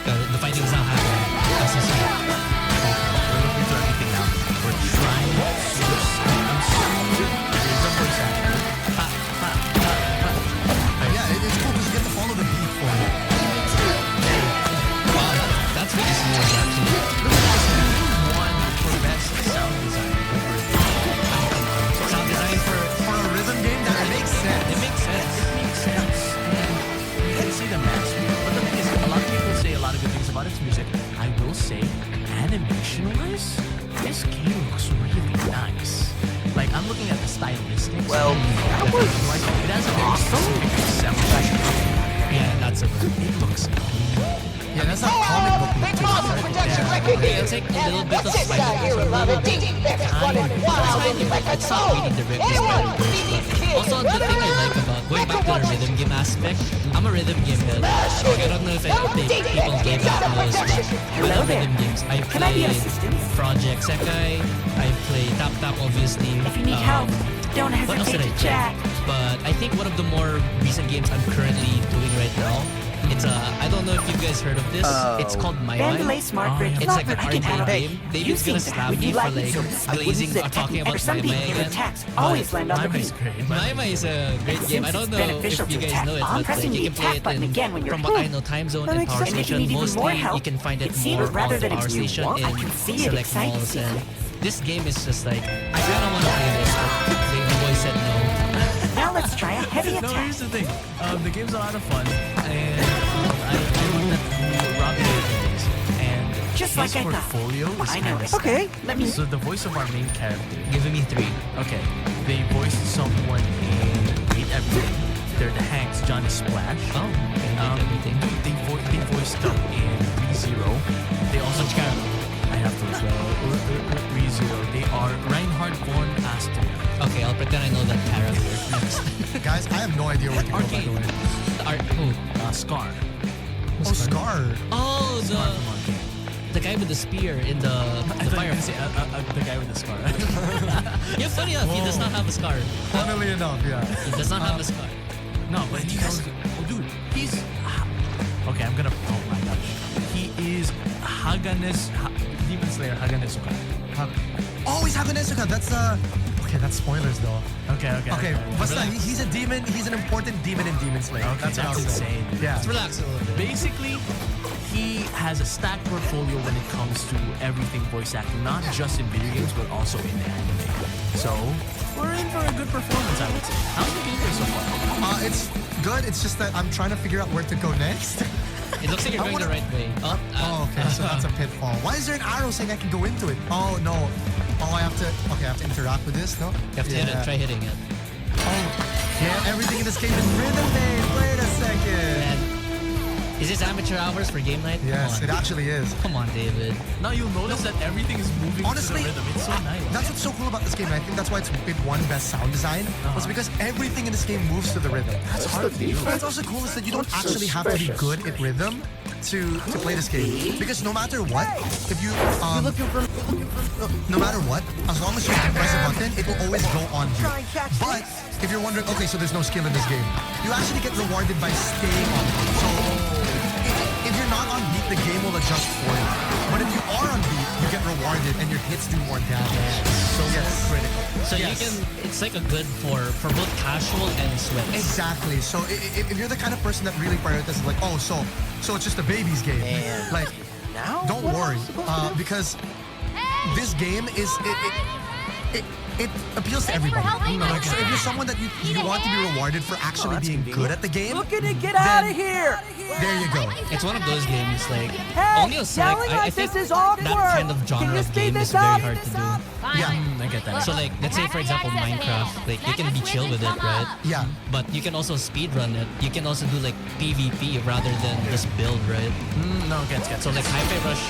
The fighting is not happening. As you see. We're looking through everything now. We're trying to there's a voice actor. Yeah, it's cool because you get to follow the beat for it. Wow, that's really smooth actually. One for best sound design. Sound design For a rhythm game, that makes sense. it makes sense. It makes sense. And you can see the mastery. But the thing is, a lot of people say a lot of good things about its music. I will say, animation-wise, this game looks really nice. Like, I'm looking at the stylistics. Well, that was It has a very specific sound. Yeah, that's it. It looks Yeah, that's not comic book look to it. Okay, it'll take a little bit of spice. It's not really directly Spider-Verse. Also, the thing I like about going back to the rhythm game aspect, I'm a rhythm game head. I don't know if people game that knows, but I love rhythm games. I play Project Sekai, I play Tap Tap obviously. If you need help, don't What else hesitate did I to chat. But I think one of the more recent games I'm currently doing right now, it's I don't know if you guys heard of this. It's called My Vandalay Smart Bridge. It's like an I can handle arcade it. game. You David's gonna seem to slap have me you for like like insurance. I wouldn't glazing sit or talking about or some My behavior again. attacks always land on the Mime is beat. great. Maima is a great game. I don't know beneficial if you to guys attack. know it, I'm but like, pressing you the can play attack it button in, again when you're from what I know, Time Zone and makes Power sense. And if you Station. need even more Mostly help, you can find it it seems more rather on than Power it's new Station warm, I in can see it select excites malls. you. And this game is just like, I kind of want to play this, but the boy said no. Now let's try a heavy No, attack. here's the thing. The game's a lot of fun, and I looked at who Robbie Williams is, and Just his like I thought. portfolio is I kind know. of Okay. Let me. So the voice of our main character, Giving me 3. okay, they voiced someone in Hate Everything. They're the Hanks, Johnny Splash. Oh, okay, everything. They voiced them in ReZero. They also Which character? I have to as well. ReZero. They are Reinhard von Aston. Okay, I'll pretend I know that character. Next. Guys, I have no idea where to go, by Arcade. the way. Who? Scar. Oh, Scar. Oh, Scar from Arcade. the guy with the spear in the I thought you were fire. gonna say the guy with the scar. Yeah, funny enough, he does not have a scar. Funnily enough, yeah. He does not have a scar. No, but he knows. Oh, dude, he's. Okay, I'm gonna. Oh my gosh. He is Demon Slayer Haganesuka. Oh, he's Haganesuka. That's okay, that's spoilers though. Okay. Okay, basta, he's a demon. He's an important demon in Demon Slayer. Okay, That's what I'll say. insane. Yeah. Let's relax a little bit. Basically, he has a stacked portfolio when it comes to everything voice acting, not just in video games, but also in anime. So, we're in for a good performance, I would say. How's the gameplay so far? It's good. It's just that I'm trying to figure out where to go next. It looks like you're I going the wanna- right way. Oh, okay, so that's a pitfall. Why is there an arrow saying I can go into it? Oh no. Oh, I have to interact with this. No. You have to hit it. Try hitting it. Oh, yeah. Everything in this game is rhythm based. Wait a second. And is this amateur hours for game night? Yes, Come it on. actually is. Come on, David. Now you'll notice that everything is moving Honestly, to the rhythm. It's so nice. That's what's so cool about this game, and I think that's why it won Best Sound Design, was because everything in this game moves to the rhythm. That's hard to do. What's also cool is that you don't actually have to be good at rhythm to play this game. Because no matter what, if you no matter what, as long as you press a button, it will always go on you. But if you're wondering, okay, so there's no skill in this game, you actually get rewarded by staying on beat. So if you're not on beat, the game will adjust for you. But if you are on beat, you get rewarded and your hits do more damage. So yes, critical. So Yes. you can. It's like a good for both casual and sweat. Exactly. So if you're the kind of person that really prioritizes, like, oh, so it's just a baby's game. Like, Now? don't worry, because this game is it appeals to everybody. Like, so if you're someone that you want to be rewarded for actually being good at the game, Looking to get out of here! there you go. It's one of those games like Hey, only a select. yelling I like think this is awkward. that kind of Can genre you of speed game this is very up? hard to do. Yeah, I get that. So like, let's say for example Minecraft, like you can be chill with it, right? yeah. But you can also speed run it. You can also do like PvP rather than just build, right? No, get. So like Hi-Fi Rush,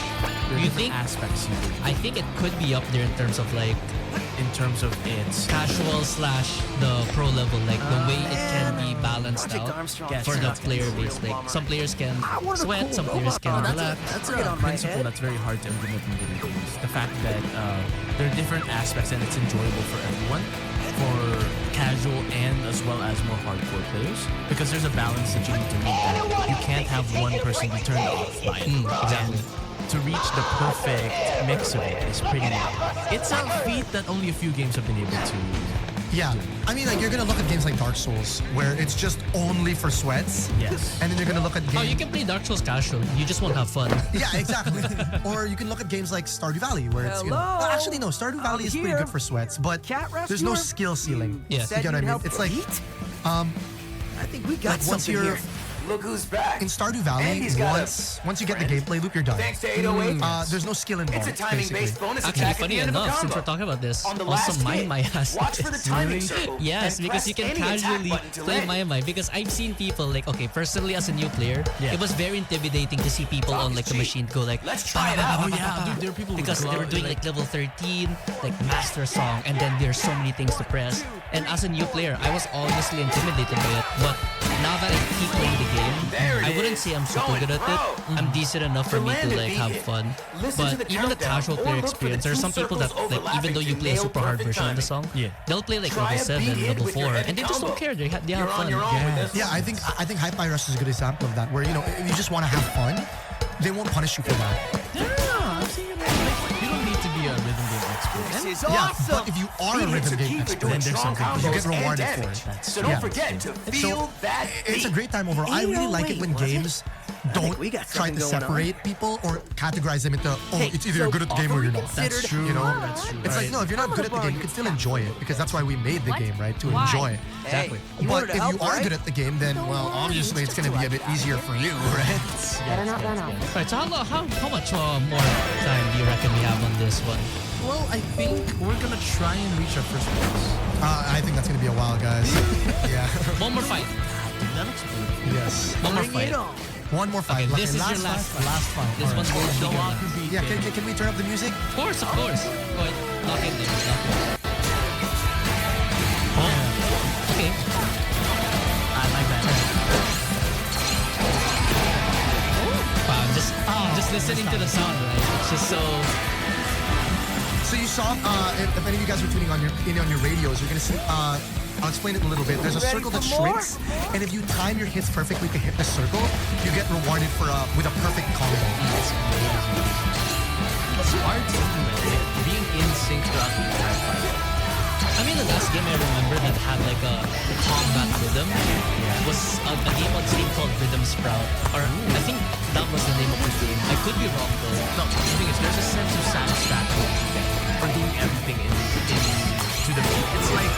There are you different think? aspects you do I think it could be up there in terms of like in terms of its casual slash the pro level, like the way it can be balanced out for the player base. Like some players can sweat, some players can relax. That's a principle that's very hard to implement in video games. The fact that there are different aspects and it's enjoyable for everyone, for casual and as well as more hardcore players, because there's a balance that you need to meet. That you can't have one person be turned off by it. Exactly. To reach the perfect mix of it is pretty. It's a feat that only a few games have been able to. Yeah, I mean, like, you're gonna look at games like Dark Souls, where it's just only for sweats. Yes. And then you're gonna look at games. Oh, you can play Dark Souls casual. You just won't have fun. Yeah, exactly. Or you can look at games like Stardew Valley, where it's, you know. Hello? Well, actually, no, Stardew Valley is pretty here. good for sweats, but Cat there's no rescuer? skill ceiling. Yeah. You Said get what I you'd mean? help It's the like, heat? um, I think we got like once something you're here. Look who's back. in Stardew Valley, Andy's got once you get the gameplay loop, you're done. Thanks to 808. There's no skill involved. It's a timing-based bonus Actually, attack at funny the end of a enough, since combo. we're talking about this, On the also last hit, My has watch for the this. timing circle. Yes, and because press you can any attack casually button to play land. My because I've seen people like, okay, personally as a new player, Yeah. it was very intimidating to see people on like the machine go like, Let's try it out. Oh yeah, dude, there are people because they were doing like level 13, like master song, and then there's so many things to press. And as a new player, I was honestly intimidated by it. But now that I keep playing the game, There it I wouldn't is. say I'm super Going good at pro. it. I'm decent enough for me to land like it, have beat it. fun. Listen to But the even the countdown casual or player look for the experience, there are two some people that circles like even though you overlapping play a to super nail hard perfect version of the timing. song, Yeah. they'll play like Try level a 7, beat hit level with your 4, heavy and they just don't combo. care. They have You're fun. on your own with this. Yeah, I think Hi-Fi Rush is a good example of that, where, you know, if you just want to have fun, they won't punish you for that. No, I'm saying like, you don't need to be a rhythm game expert. This is Yeah, awesome. but if you are a Beat hits rhythm are game key for expert, doing then there's strong something. you get combos and rewarded for damage. it. So don't Yeah. forget to feel that It's a beat. great time overall. I really like it when 808, was it? games don't we got try something to going on. separate people or categorize them into, oh, Hey, it's either so you're good at the game or you're not. considered- That's true. You know, That's true. it's like, no, if you're not good at the game, you can still enjoy it, because that's why we made the game, right? To enjoy it. Exactly. You wanted But to if help, you are right? good at the game, then, well, obviously it's going to be a bit easier for you, right? Better not run out. Right, so how much more time do you reckon we have on this one? Well, I think we're gonna try and reach our first place. I think that's going to be a while, guys. Yeah. One more fight. Dude, that looks good. Yes. One more Bring fight. it on. One more fight. Okay, this is your last fight. Last fight. This All one right. will be your last. Joaqui beat Yeah, Kian. can we turn up the music? Of course. Go ahead. Lock in there. Oh, okay. I like that. Wow, I'm just listening to the sound, right? It's just so. So you saw, if any of you guys are tuning on your radios, you're gonna see. I'll explain it a little bit. There's a Ready circle that for more? shrinks, and if you time your hits perfectly to hit the circle, you get rewarded for with a perfect combo. It's hard to implement it. Being in sync throughout the entire fight. I mean, the last game I remember that had like a combat rhythm was a game on Steam called Rhythm Sprout, or I think that was the name of the game. I could be wrong though. No, the thing is, there's a sense of satisfaction for doing everything to the beat. It's like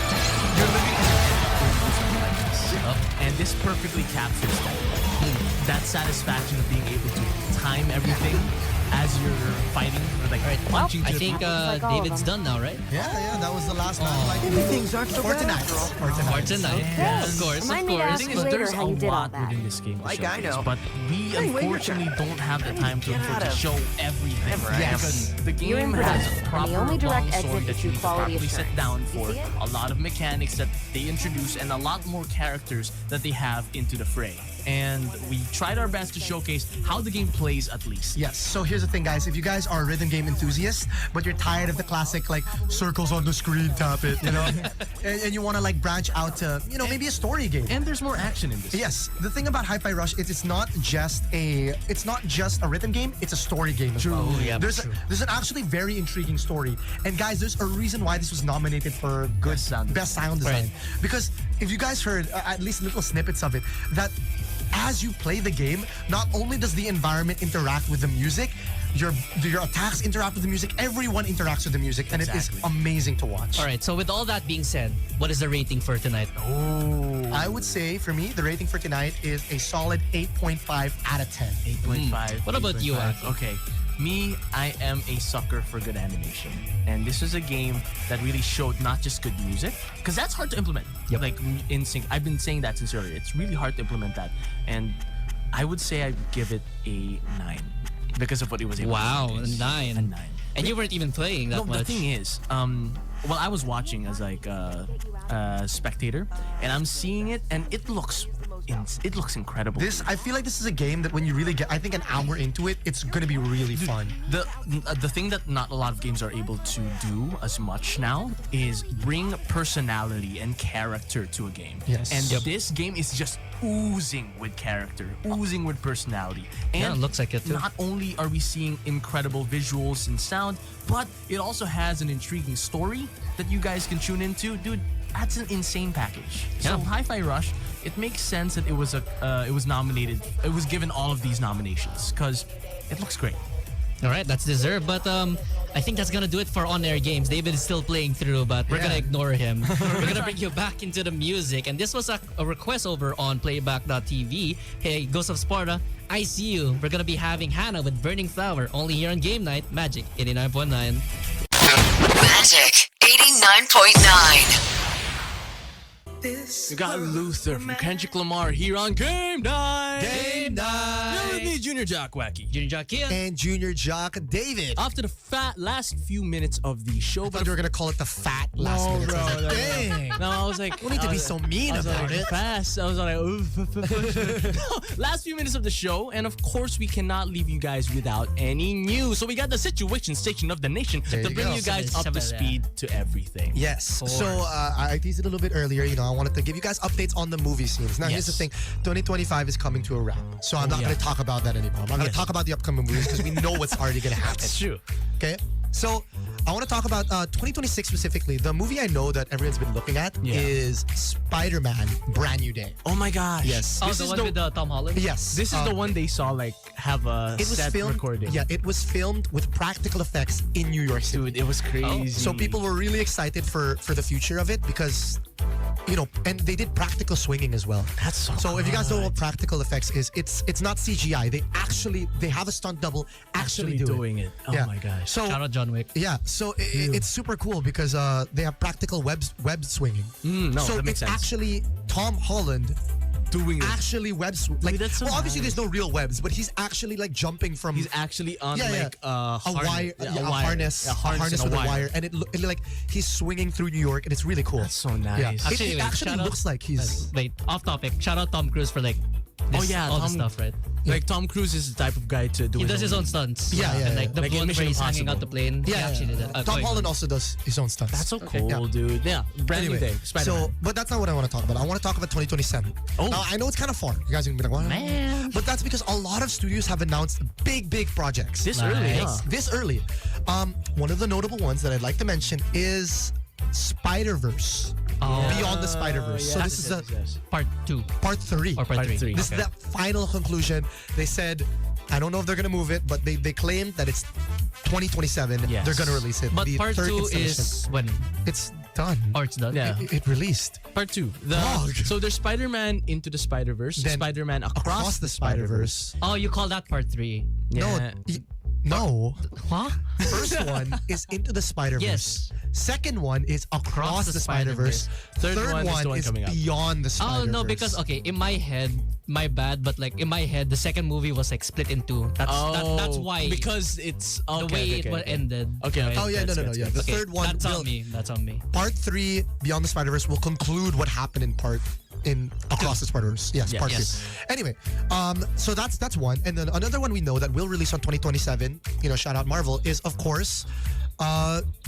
you're living in an and this perfectly captures that. That satisfaction of being able to time everything as you're fighting, or like punching I to think like all of David's them. done now, right? Yeah, that was the last one. Maybe things aren't so For bad tonight. after all. For tonight. For tonight. Yeah. Of course, Remind me to of course. ask The thing you is, later there's how a you did all lot that. within this game to Like I showcase, know. but we Anyway, you're unfortunately don't have the time to get out of show everything. Yes. Because the You're in game has production, a and proper the only direct long exit story is that through you need to quality properly sit assurance. down You for, see it? a lot of mechanics that they introduce, and a lot more characters that they have into the fray. And we tried our best to showcase how the game plays at least. Yes. So here's the thing, guys. If you guys are rhythm game enthusiasts, but you're tired of the classic like circles on the screen, tap it, you know, and you want to like branch out to, you know, maybe a story game. And there's more action in this. Yes, the thing about Hi-Fi Rush is it's not just a rhythm game, it's a story game as well. yeah, there's true. there's an actually very intriguing story. And guys, there's a reason why this was nominated for good Best sound design. design. Right. Because if you guys heard at least little snippets of it, that as you play the game, not only does the environment interact with the music, your attacks interact with the music. Everyone interacts with the music, and it is amazing to watch. All right, so with all that being said, what is the rating for tonight? I would say for me, the rating for tonight is a solid 8.5 out of 10. 8.5. What about you, 8.5. Joaqui? Okay. Me, I am a sucker for good animation. And this was a game that really showed not just good music, because that's hard to implement. Yep. Like in sync. I've been saying that since earlier. It's really hard to implement that. And I would say I'd give it a 9 because of what it was able Wow, to a do. 9. A 9. And you weren't even playing that No, much. the thing is, well, I was watching as like a spectator, and I'm seeing it, and it looks incredible. I feel like this is a game that when you really get, I think an hour into it, it's gonna be really fun. The thing that not a lot of games are able to do as much now is bring personality and character to a game. Yes. And Yep. this game is just oozing with character, oozing with personality. And Yeah, it looks like it too. Not only are we seeing incredible visuals and sound, but it also has an intriguing story that you guys can tune into. Dude, that's an insane package. So Yeah. Hi-Fi Rush, it makes sense that it was nominated. It was given all of these nominations because it looks great. All right, that's deserved. But I think that's going to do it for On Air Games. David is still playing through, but we're going to ignore him. We're going to bring you back into the music. And this was a request over on playback.tv. Hey, Ghost of Sparta, I see you. We're going to be having Hannah with Burning Flower only here on Game Night. Magic 89.9. Magic 89.9. We got Luther from Kendrick Lamar here on Game Night. Game Night. Here with me, Junior Jock, Wacky. Junior Jock, Kian. And Junior Jock David. After the last few minutes of the show, I thought you were gonna call it the fat last No, minute. I was bro, like, no. dang. No, I was like, Don't need to be so mean I was about like, it. Fast. I was like, no, last few minutes of the show, and of course, we cannot leave you guys without any news. So we got the situation station of the nation There to you bring go. you guys up to speed to everything. Yes. So I teased it a little bit earlier. You know, I wanted to give you guys updates on the movie scenes. Now, here's the thing: 2025 is coming to a wrap, so I'm not going to talk about that anymore. I'm not going to talk about the upcoming movies because we know what's already going to happen. It's true. Okay. So I want to talk about 2026 specifically. The movie I know that everyone's been looking at is Spider-Man: Brand New Day. Oh my gosh. Yes. Oh, This the is one the with Tom Holland? Yes. This is the one they saw like have a It was set filmed. recording. Yeah, it was filmed with practical effects in New York City. Dude, it was crazy. So people were really excited for the future of it because, you know, and they did practical swinging as well. That's so if you guys know good. what practical effects is, it's not CGI. They have a stunt double actually doing it. Oh Yeah. my gosh. So Shout out John Wick. yeah, so it's super cool because they have practical web swinging. no, so that makes it's sense. actually Tom Holland Doing it. actually like that's so well, obviously nice. there's no real webs, but he's actually like jumping from He's actually on yeah, like a wire, yeah, a harness, a harness and with a a wire, and it like he's swinging through New York, and it's really cool. That's so nice. Yeah, Actually, it wait, actually shout out- looks like he's. Wait, off topic. Shout out Tom Cruise for like this, Oh, yeah, all the Tom- stuff, right? Like Tom Cruise is the type of guy to do He does his own stunts. Yeah, yeah, And yeah. like the Like in one where Mission he's hanging Impossible. out the plane. He Yeah, actually did that. Tom Going Holland on. also does his own stunts. That's so cool, Yeah. dude. Yeah, brand new day. Spider-Man. So, but that's not what I want to talk about. I want to talk about 2027. Oh. Now, I know it's kind of far. You guys are gonna be like, what? Man. But that's because a lot of studios have announced big projects. this Nice. early, huh? This early. One of the notable ones that I'd like to mention is Spider-Verse. Beyond the Spider-Verse. So this is the Part 2 part 3. or part 3. three. This is the final conclusion. They said, I don't know if they're going to move it, but they claimed that it's 2027. Yes. They're going to release it. But the part third 2 installation. is when? It's done. Or it's done? Yeah. It released. Part 2. Dog. So there's Spider-Man Into the Spider-Verse, Then Spider-Man Across the Spider-Verse. Oh, you call that part 3? Yeah. No. Huh? First one is Into the Spider-Verse. Yes. Second one is Across the Spider-Verse. Third one is the one is coming up. Beyond the Oh, Spider-Verse. no, because, okay, in my head, my bad, but like in my head, the second movie was like split in two. That's why. Because it's okay, the way okay, it okay, was okay. ended. Okay. right? Oh, yeah, no. That's Yeah. good. The Okay, third one That's will, on me. That's on me. Part 3, Beyond the Spider-Verse, will conclude what happened in Across the Spider-Verse. Yes, part 2. Yes. Anyway, so that's one. And then another one we know that will release on 2027, shout out Marvel, is of course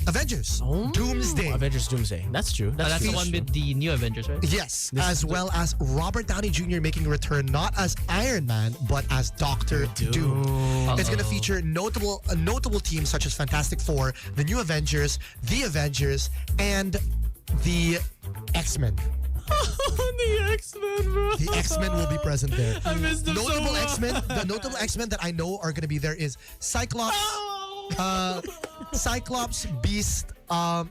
Avengers. Doomsday. Avengers Doomsday. That's true. That's the one with the new Avengers, right? Yes, as well as Robert Downey Jr. making a return not as Iron Man but as Doctor Doom. It's going to feature notable teams such as Fantastic Four, the New Avengers, the Avengers, and the X-Men. The X-Men, bro. The X-Men will be present there. I missed them Notable so much. X-Men. The notable X-Men that I know are gonna be there is Cyclops, Cyclops, Beast. I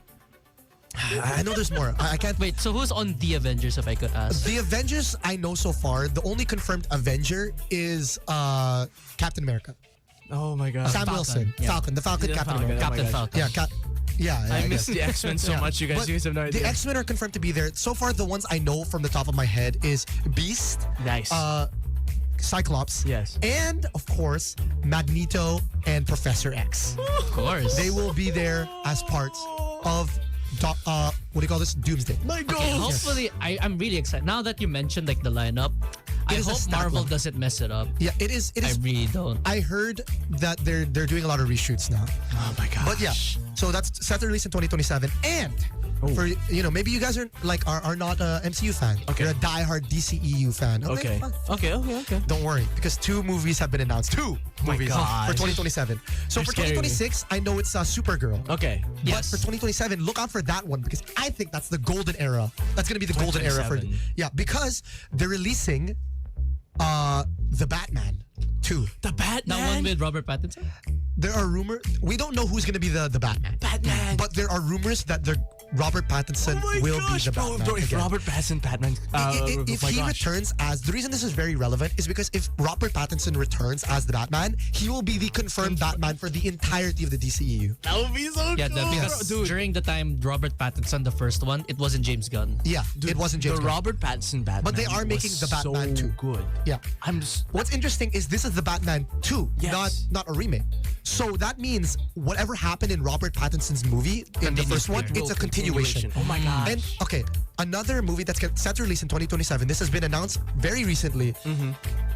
know there's more. I can't. Wait, so who's on the Avengers, if I could ask? The Avengers I know so far. The only confirmed Avenger is Captain America. Oh my god. Sam Wilson, yeah. Falcon, the Falcon, The Captain Falcon, America. oh my Captain gosh. Falcon. Yeah, I guess. miss the X-Men so Yeah. much, you guys. But You guys have no idea. The X-Men are confirmed to be there. So far, the ones I know from the top of my head is Beast, Nice. Cyclops, Yes. and of course Magneto and Professor X. Of course. They will be there as parts of what do you call this? Doomsday. My God. Okay, hopefully, I'm really excited. Now that you mentioned like the lineup, I is a hope stack Marvel line. doesn't mess it up. Yeah, it is. It I is. really don't. I heard that they're doing a lot of reshoots now. Oh my god. But yeah, so that's set to release in 2027. And for maybe you guys are not a MCU fan. Okay. You're a diehard DCEU fan. Okay. Fine. Okay. Don't worry, because 2 movies have been announced. 2 movies gosh. for 2027. So You're for scaring me. 2026, I know it's Supergirl. Okay. But Yes. for 2027, look out for that one because I think that's the golden era. That's going to be the golden era for 2027. because they're releasing the Batman 2. The Batman. That one with Robert Pattinson? There are rumors. We don't know who's going to be the Batman. Batman. But there are rumors that Robert Pattinson Oh my will gosh, be the bro, Batman. bro, if again. Robert Pattinson Batman, If my he gosh. returns as the reason this is very relevant is because if Robert Pattinson returns as the Batman, he will be the confirmed Batman for the entirety of the DCEU. that would be so Yeah, cool. because Dude, during the time Robert Pattinson, the first one, it wasn't James Gunn. Yeah, it wasn't James the Gunn. Robert Pattinson Batman. But they are making was the Batman so 2. good. Yeah. I'm just. What's interesting is this is the Batman 2, Yes. not a remake. So that means whatever happened in Robert Pattinson's movie in the Continues first one, there. it's a continuation. Oh my gosh. And okay, another movie that's set to release in 2027. This has been announced very recently.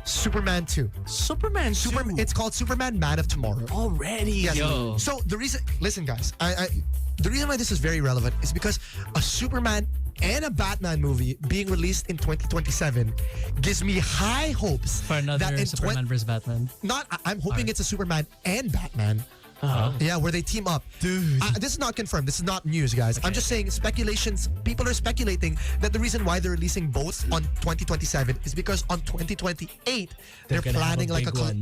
Superman 2. Superman. It's called Superman Man of Tomorrow. already. Yes. Yo. So the reason, listen, guys, the reason why this is very relevant is because a Superman and a Batman movie being released in 2027 gives me high hopes For another that in Superman vs. Batman. I'm hoping it's a Superman and Batman. Yeah, where they team up. Dude. This is not confirmed. This is not news, guys. I'm just saying speculations. People are speculating that the reason why they're releasing both on 2027 is because on 2028 they're gonna have a planning like big one.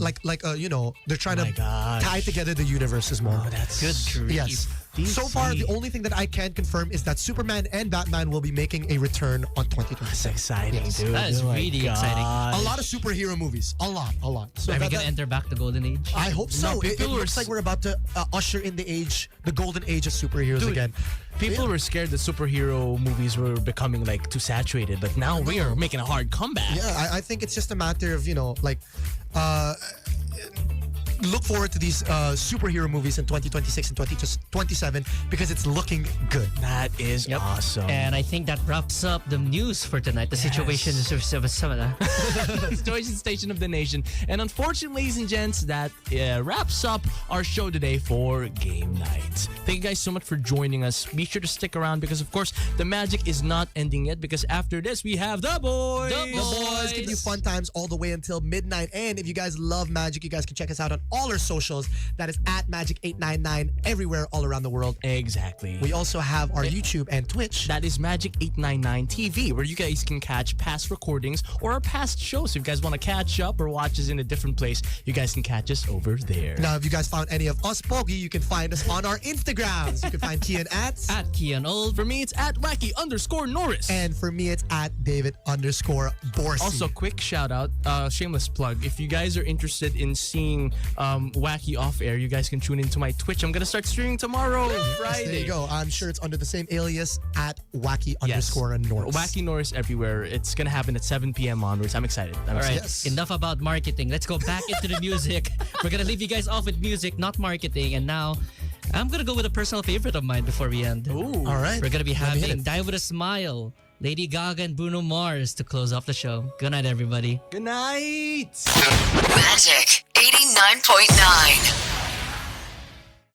they're trying My to gosh. tie together the universes more. Oh, that's Good grief. Yes. So far, the only thing that I can confirm is that Superman and Batman will be making a return on 2027. That's exciting, Yes. dude. That is Oh my really exciting. gosh. A lot of superhero movies. A lot. So Are we that- gonna enter back the golden age? I hope so. No, It people were looks like we're about to usher in the golden age of superheroes Dude, again. People were scared that superhero movies were becoming like too saturated, but now we are making a hard comeback. Yeah, I think it's just a matter of look forward to these superhero movies in 2026 and 2027 because it's looking good. That is awesome. And I think that wraps up the news for tonight. The situation is Situation station of the nation. And unfortunately, ladies and gents, that wraps up our show today for Game Night. Thank you guys so much for joining us. Be sure to stick around because, of course, the magic is not ending yet because after this, we have The Boys. The The boys give you fun times all the way until midnight. And if you guys love magic, you guys can check us out on all our socials. That is at Magic899 everywhere all around the world. Exactly. We also have our YouTube and Twitch. That is Magic899 TV, where you guys can catch past recordings or our past shows. If you guys want to catch up or watch us in a different place, you guys can catch us over there. Now, if you guys found any of us Pogi, you can find us on our Instagrams. You can find Kian at Kian Old. For me, it's at Wacky_Norris. and for me, it's at David_Borsi. Also, quick shout out, shameless plug. If you guys are interested in seeing Wacky off air, you guys can tune into my Twitch. I'm gonna start streaming tomorrow, Friday. there you go. I'm sure it's under the same alias at Yes. Wacky_Norris. Wacky Norris everywhere. It's gonna happen at 7 p.m. onwards. I'm excited. All right, Yes. enough about marketing. Let's go back into the music. We're gonna leave you guys off with music, not marketing. And now, I'm gonna go with a personal favorite of mine before we end. Ooh. All right. We're gonna be Let me hit having it. Die With A Smile, Lady Gaga and Bruno Mars to close off the show. Good night, everybody. Good night. Magic 89.9.